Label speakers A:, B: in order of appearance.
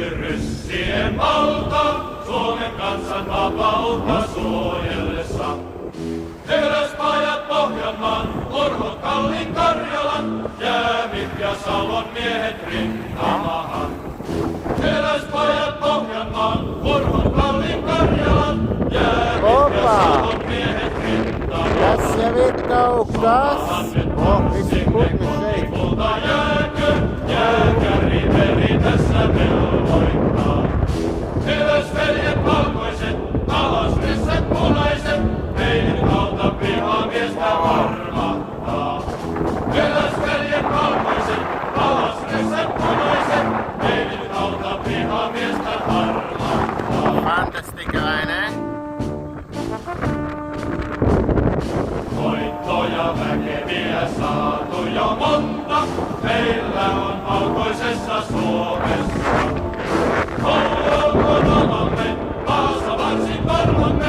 A: Synty ryssien valta, Suomen kansan vapautta suojellessa. Teräspajat Pohjanmaan, Urhot Kallin Karjalan, Jäämit ja Salon miehet rintamaahan. Teräspajat Pohjanmaan, Urhot Kallin Karjalan, Jäämit ja Salon miehet rintamaahan.
B: Tässä viittauksas.
A: Kulta jääkö, jääkäri veri tässä velvoittaa. Ylös veljet valkoiset, alas ryssät punaiset, meidän kautta pihamiestä armahtaa. Ylös veljet valkoiset, alas ryssät punaiset, meidän kautta pihamiestä armahtaa.
B: Fantastikäinen.
A: Voittoja väkeviä saatu jo monta, meillä on valkoisessa Suomessa. Olkoon omamme, maassa varsin varmamme,